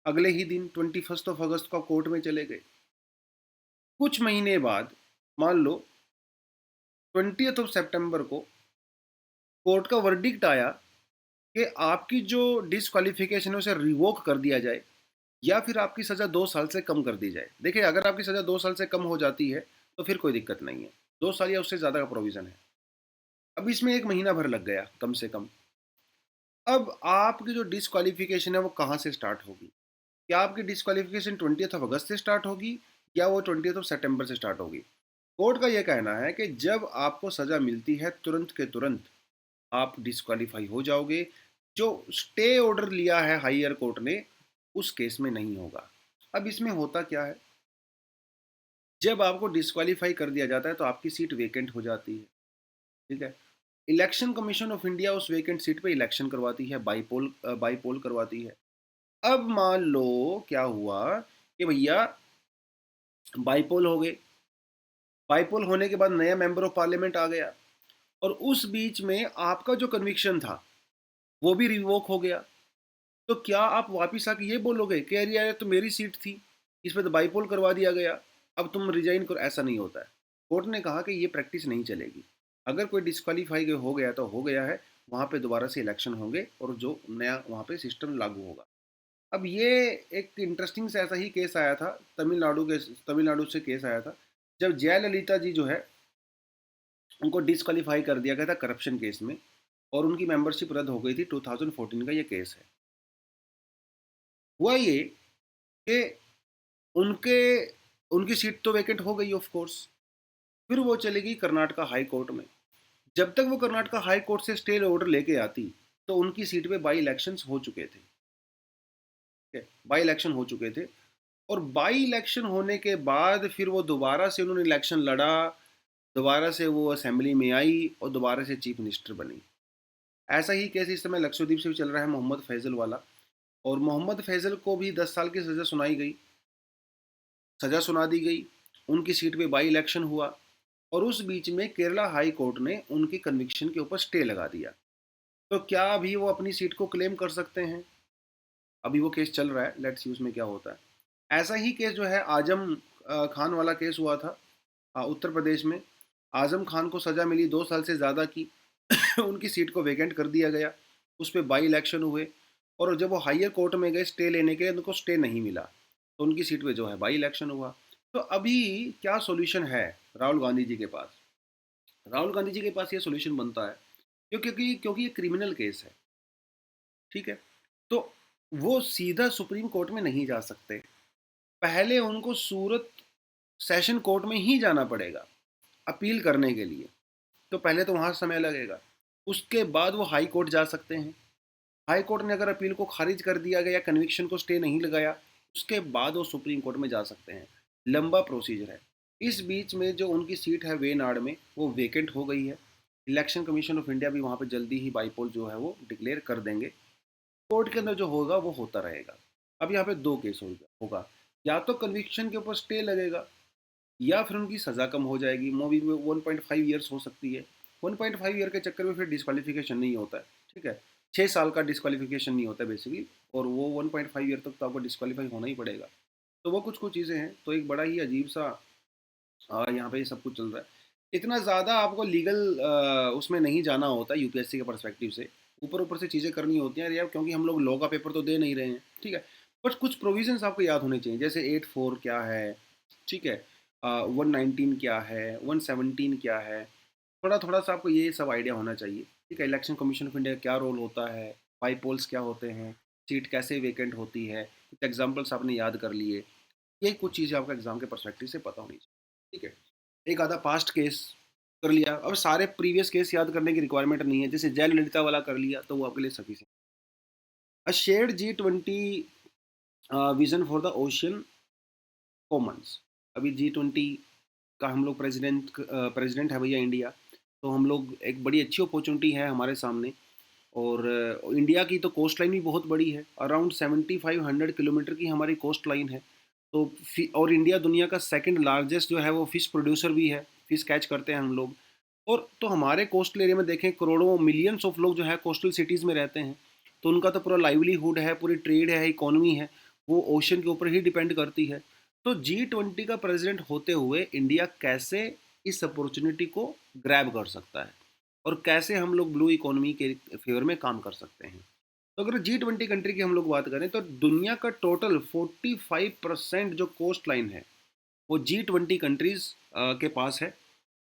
अगले ही दिन 21 अगस्त को कोर्ट में चले गए। कुछ महीने बाद, मान लो 20 सितंबर को कोर्ट का वर्डिक्ट आया कि आपकी जो डिस्क्वालिफिकेशन है उसे रिवोक कर दिया जाए, या फिर आपकी सज़ा 2 साल से कम कर दी जाए। देखिए, अगर आपकी सज़ा 2 साल से कम हो जाती है तो फिर कोई दिक्कत नहीं है, 2 साल या उससे ज़्यादा का प्रोविज़न है। अब इसमें 1 महीना भर लग गया कम से कम। अब आपकी जो डिस्क्वालिफिकेशन है वो कहाँ से स्टार्ट होगी? क्या आपकी डिस्क्वालिफिकेशन 20 अगस्त से स्टार्ट होगी, या वो 20 सितंबर से स्टार्ट होगी? कोर्ट का ये कहना है कि जब आपको सज़ा मिलती है, तुरंत के तुरंत आप डिस्क्वालीफाई हो जाओगे। जो स्टे ऑर्डर लिया है हायर कोर्ट ने, उस केस में नहीं होगा। अब इसमें होता क्या है, जब आपको डिस्क्वालीफाई कर दिया जाता है तो आपकी सीट वेकेंट हो जाती है, ठीक है। इलेक्शन कमीशन ऑफ इंडिया उस वेकेंट सीट पे इलेक्शन करवाती है, बाईपोल करवाती है। अब मान लो क्या हुआ कि भैया बाईपोल हो गए, बाईपोल होने के बाद नया मेंबर ऑफ पार्लियामेंट आ गया, और उस बीच में आपका जो कन्विक्शन था वो भी रिवोक हो गया। तो क्या आप वापिस आके ये बोलोगे कि अरे यार, तो मेरी सीट थी, इस पे तो बाईपोल करवा दिया गया, अब तुम रिजाइन करो? ऐसा नहीं होता है। कोर्ट ने कहा कि ये प्रैक्टिस नहीं चलेगी। अगर कोई डिस्क्वालीफाई हो गया तो हो गया है, वहाँ पे दोबारा से इलेक्शन होंगे और जो नया वहाँ पे सिस्टम लागू होगा। अब ये एक इंटरेस्टिंग से ऐसा ही केस आया था, तमिलनाडु से केस आया था, जब जयललिता जी जो है उनको डिस्क्वालीफाई कर दिया गया था करप्शन केस में, और उनकी मेंबरशिप रद्द हो गई थी। 2014 का ये केस है। हुआ ये कि उनके उनकी सीट तो वैकेंट हो गई ऑफ कोर्स। फिर वो चली गई कर्नाटका हाई कोर्ट में। जब तक वो कर्नाटका हाई कोर्ट से स्टे ऑर्डर लेके आती, तो उनकी सीट पे बाई इलेक्शंस हो चुके थे। ठीक है, बाई इलेक्शन हो चुके थे। और बाई इलेक्शन होने के बाद फिर वो दोबारा से उन्होंने इलेक्शन लड़ा, दोबारा से वो असेंबली में आई और दोबारा से चीफ मिनिस्टर बनी। ऐसा ही केस इस समय लक्षद्वीप से भी चल रहा है, मोहम्मद फैजल वाला। और मोहम्मद फैजल को भी 10 साल की सज़ा सुनाई गई, सज़ा सुना दी गई। उनकी सीट पे बाई इलेक्शन हुआ और उस बीच में केरला हाई कोर्ट ने उनकी कन्विक्शन के ऊपर स्टे लगा दिया। तो क्या अभी वो अपनी सीट को क्लेम कर सकते हैं? अभी वो केस चल रहा है, लेट्स सी उसमें क्या होता है। ऐसा ही केस जो है आजम खान वाला केस हुआ था उत्तर प्रदेश में। आजम खान को सज़ा मिली 2 साल से ज़्यादा की। उनकी सीट को वैकेंट कर दिया गया, उस पर बाई इलेक्शन हुए और जब वो हायर कोर्ट में गए स्टे लेने के लिए, उनको स्टे नहीं मिला, तो उनकी सीट पे जो है बाई इलेक्शन हुआ। तो अभी क्या सॉल्यूशन है राहुल गांधी जी के पास? राहुल गांधी जी के पास ये सॉल्यूशन बनता है, क्योंकि ये क्रिमिनल केस है। ठीक है, तो वो सीधा सुप्रीम कोर्ट में नहीं जा सकते। पहले उनको सूरत सेशन कोर्ट में ही जाना पड़ेगा अपील करने के लिए। तो पहले तो वहाँ समय लगेगा, उसके बाद वो हाई कोर्ट जा सकते हैं। हाई कोर्ट ने अगर अपील को खारिज कर दिया गया, कन्विक्शन को स्टे नहीं लगाया, उसके बाद वो सुप्रीम कोर्ट में जा सकते हैं। लंबा प्रोसीजर है। इस बीच में जो उनकी सीट है वेनाड में, वो वेकेंट हो गई है। इलेक्शन कमीशन ऑफ इंडिया भी वहाँ पे जल्दी ही बाईपोल जो है वो डिक्लेयर कर देंगे। कोर्ट के अंदर जो होगा वो होता रहेगा। अब यहाँ पे दो केस होगा, या तो कन्विक्शन के ऊपर स्टे लगेगा, या फिर उनकी सज़ा कम हो जाएगी। मूवी में 1.5 ईयर्स हो सकती है। 1.5 ईयर के चक्कर में फिर डिस्क्वालिफिकेशन नहीं होता है। ठीक है, 6 साल का डिस्क्वालिफिकेशन नहीं होता है बेसिकली, और वो 1.5 ईयर तक तो आपको डिस्क्वालीफाई होना ही पड़ेगा। तो वो कुछ कुछ चीज़ें हैं, तो एक बड़ा ही अजीब सा यहाँ पे ये सब कुछ चल रहा है। इतना ज़्यादा आपको लीगल उसमें नहीं जाना होता यूपीएससी के परस्पेक्टिव से। ऊपर ऊपर से चीज़ें करनी होती हैं यार, क्योंकि हम लोग लॉ का पेपर तो दे नहीं रहे हैं। ठीक है, बट कुछ प्रोविजंस आपको याद होने चाहिए, जैसे 8(4) क्या है, ठीक है, 119 क्या है, 117 क्या है। थोड़ा थोड़ा सा आपको ये सब आइडिया होना चाहिए। ठीक है, इलेक्शन कमीशन ऑफ इंडिया का क्या रोल होता है, बाई पोल्स क्या होते हैं, सीट कैसे वेकेंट होती है, कुछ एग्जाम्पल्स आपने याद कर लिए। ये कुछ चीज़ें आपको एग्जाम के परस्पेक्टिव से पता होनी चाहिए। ठीक है, एक आधा पास्ट केस कर लिया, अब सारे प्रीवियस केस याद करने की रिक्वायरमेंट नहीं है। जैसे जयललिता वाला कर लिया तो वो आपके लिए sufficient. A shared G20 vision for the ocean Commons. अभी G20 का हम लोग प्रेसिडेंट है भैया इंडिया। तो हम लोग एक बड़ी अच्छी अपॉर्चुनिटी है हमारे सामने। और इंडिया की तो कोस्ट लाइन भी बहुत बड़ी है, अराउंड 7500 किलोमीटर की हमारी कोस्ट लाइन है। तो और इंडिया दुनिया का सेकंड लार्जेस्ट जो है वो फिश प्रोड्यूसर भी है, फिश कैच करते हैं हम लोग। और तो हमारे कोस्टल एरिया में देखें, करोड़ों मिलियंस ऑफ लोग जो है कोस्टल सिटीज़ में रहते हैं। तो उनका तो पूरा लाइवलीहुड है, पूरी ट्रेड है, इकोनॉमी है, वो ओशन के ऊपर ही डिपेंड करती है। तो G20 का प्रेसिडेंट होते हुए इंडिया कैसे इस अपॉर्चुनिटी को ग्रैब कर सकता है, और कैसे हम लोग ब्लू इकोनॉमी के फेवर में काम कर सकते हैं। तो अगर G20 कंट्री की हम लोग बात करें, तो दुनिया का टोटल 45% जो कोस्ट लाइन है वो G20 कंट्रीज के पास है।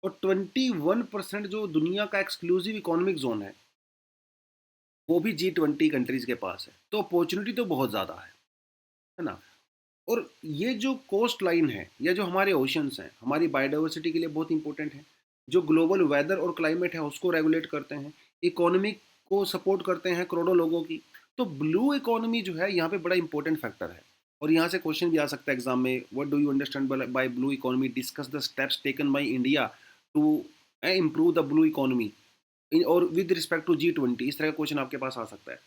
और 21% जो दुनिया का एक्सक्लूसिव इकोनॉमिक जोन है वो भी G20 कंट्रीज के पास है। तो अपॉर्चुनिटी तो बहुत ज़्यादा है ना। और ये जो कोस्ट लाइन है या जो हमारे ओशंस हैं, हमारी बायोडाइवर्सिटी के लिए बहुत इंपॉर्टेंट है। जो ग्लोबल वेदर और क्लाइमेट है उसको रेगुलेट करते हैं, इकोनॉमी को सपोर्ट करते हैं करोड़ों लोगों की। तो ब्लू इकोनॉमी जो है यहाँ पे बड़ा इंपॉर्टेंट फैक्टर है। और यहाँ से क्वेश्चन भी आ सकता है एग्जाम में, what do you understand by blue economy, discuss the steps taken by India to improve the blue economy और विद रिस्पेक्ट टू G20। इस तरह का क्वेश्चन आपके पास आ सकता है।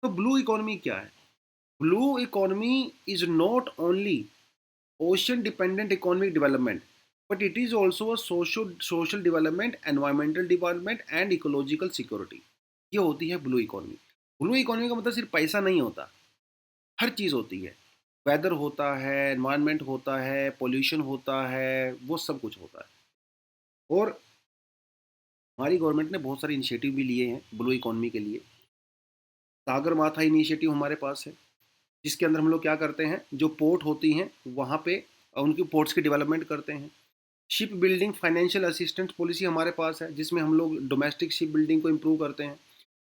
तो ब्लू इकोनॉमी क्या है? Blue economy is not only ocean dependent economic development, but it is also a social development, environmental development and ecological security। ये होती है ब्लू इकोनॉमी। ब्लू इकोनॉमी का मतलब सिर्फ पैसा नहीं होता, हर चीज़ होती है। वेदर होता है, एनवायरनमेंट होता है, पोल्यूशन होता है, वो सब कुछ होता है। और हमारी गवर्नमेंट ने बहुत सारे इनिशिएटिव भी लिए हैं ब्लू इकोनॉमी के लिए। सागर माथा इनिशिएटिव हमारे पास है, जिसके अंदर हम लोग क्या करते हैं, जो पोर्ट होती हैं वहाँ पे उनकी पोर्ट्स की डेवलपमेंट करते हैं। Ship building financial assistance policy हमारे पास है, जिसमें हम लोग डोमेस्टिक शिप बिल्डिंग को इम्प्रूव करते हैं।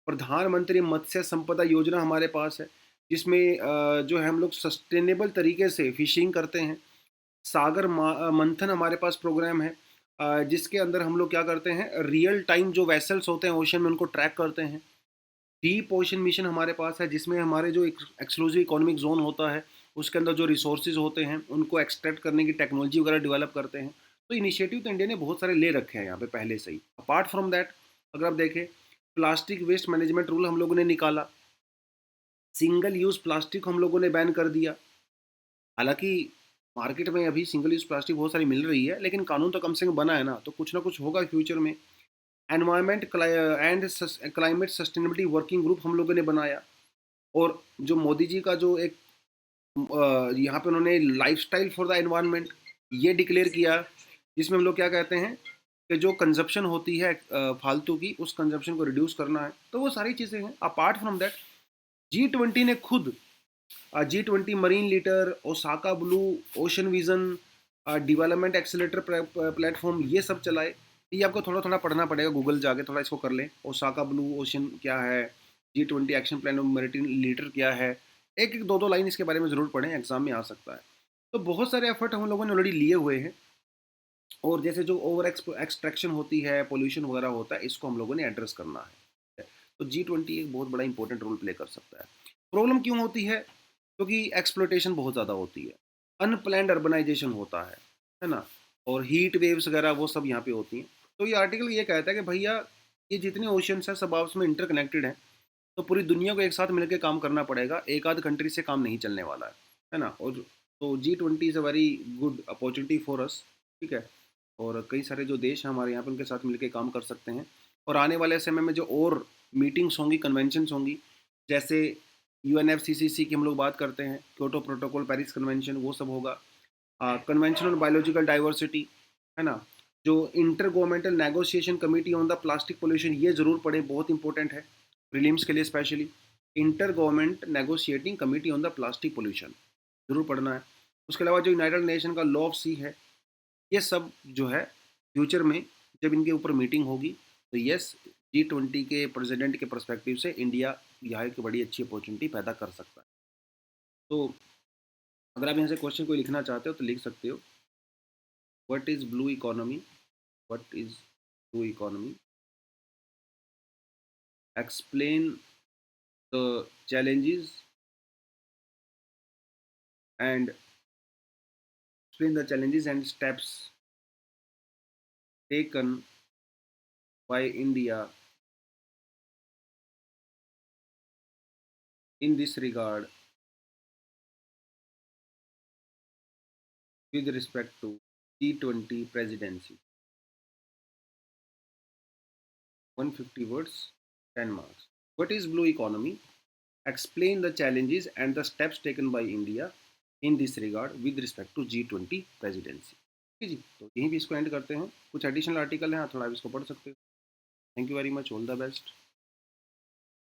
प्रधानमंत्री मत्स्य संपदा योजना हमारे पास है, जिसमें जो है हम लोग सस्टेनेबल तरीके से फिशिंग करते हैं। सागर मंथन हमारे पास प्रोग्राम है, जिसके अंदर हम लोग क्या करते हैं, रियल टाइम जो वेसल्स होते हैं ओशन में उनको ट्रैक करते हैं। डीप ओशन मिशन हमारे पास है, जिसमें हमारे जो एक्सक्लूसिव इकोनॉमिक जोन होता है उसके अंदर जो रिसोर्सेज होते हैं उनको एक्सट्रैक्ट करने की टेक्नोलॉजी वगैरह डेवलप करते हैं। तो इनिशिएटिव तो इंडिया ने बहुत सारे ले रखे हैं यहाँ पे पहले से ही। अपार्ट फ्रॉम दैट, अगर आप देखें, प्लास्टिक वेस्ट मैनेजमेंट रूल हम लोगों ने निकाला, सिंगल यूज़ प्लास्टिक हम लोगों ने बैन कर दिया। हालांकि मार्केट में अभी सिंगल यूज़ प्लास्टिक बहुत सारी मिल रही है, लेकिन कानून तो कम से कम बना है ना, तो कुछ ना कुछ होगा फ्यूचर में। Environment and climate sustainability working group हम लोगों ने बनाया। और जो मोदी जी का जो एक यहाँ पे उन्होंने लाइफस्टाइल फॉर द एनवायरनमेंट ये डिक्लेयर किया, जिसमें हम लोग क्या कहते हैं कि जो कंजप्शन होती है फालतू की, उस कंजप्शन को रिड्यूस करना है। तो वो सारी चीज़ें हैं। अपार्ट फ्रॉम दैट, G20 ने खुद G20 marine litter, Osaka blue, ocean vision, development accelerator platform, ये सब चलाए। ये आपको थोड़ा थोड़ा पढ़ना पड़ेगा, गूगल जाके थोड़ा इसको कर लें। ओसाका ब्लू ओशन क्या है, G20 action plan of marine litre क्या है, एक एक दो दो लाइन इसके बारे में ज़रूर पढ़ें, एग्जाम में आ सकता है। तो बहुत सारे एफर्ट हम लोगों ने ऑलरेडी लिए हुए हैं। और जैसे जो ओवर एक्सट्रैक्शन होती है, पोल्यूशन वगैरह होता है, इसको हम लोगों ने एड्रेस करना है। तो G20 एक बहुत बड़ा इंपॉर्टेंट रोल प्ले कर सकता है। प्रॉब्लम क्यों होती है? क्योंकि एक्सप्लोटेशन बहुत ज़्यादा होती है, अनप्लैंड अर्बनाइजेशन होता है ना, और हीट वेव्स वगैरह वो सब यहाँ पे होती हैं। तो ये आर्टिकल ये कहता है कि भैया, ये जितने ओशंस हैं सब आपस में इंटरकनेक्टेड हैं, तो पूरी दुनिया को एक साथ मिलकर काम करना पड़ेगा, एक आध कंट्री से काम नहीं चलने वाला है ना। और तो G20 is a very good opportunity for us, ठीक है। और कई सारे जो देश हैं हमारे यहाँ पे, उनके साथ मिलकर काम कर सकते हैं। और आने वाले समय में जो और मीटिंग्स होंगी, कन्वेंशंस होंगी, जैसे UNFCCC की हम लोग बात करते हैं, क्योटो प्रोटोकॉल, पेरिस कन्वेंशन, वो सब होगा। कन्वेंशन ऑन बायोलॉजिकल डाइवर्सिटी, है ना। जो inter governmental negotiation committee on the plastic pollution, ये ज़रूर पढ़ें, बहुत इंपॉर्टेंट है प्रीलिम्स के लिए specially. Inter government negotiating committee on the plastic pollution ज़रूर पढ़ना है। उसके अलावा जो यूनाइटेड नेशन का लॉ ऑफ सी है, ये सब जो है फ्यूचर में जब इनके ऊपर मीटिंग होगी, तो यस, G20 के प्रेसिडेंट के पर्सपेक्टिव से इंडिया यहाँ एक बड़ी अच्छी अपॉर्चुनिटी पैदा कर सकता है। तो अगर आप यहाँ से क्वेश्चन कोई लिखना चाहते हो तो लिख सकते हो, what is blue economy, what is blue economy, explain the challenges and explain the challenges and steps taken by India in this regard with respect to G20 presidency. 150 words, 10 marks. What is blue economy? Explain the challenges and the steps taken by India in this regard with respect to G20 presidency. ठीक है जी, तो यहीं भी इसको and करते हैं। कुछ additional article हैं, आप थोड़ा इसको पढ़ सकते हो। Thank you very much, all the best.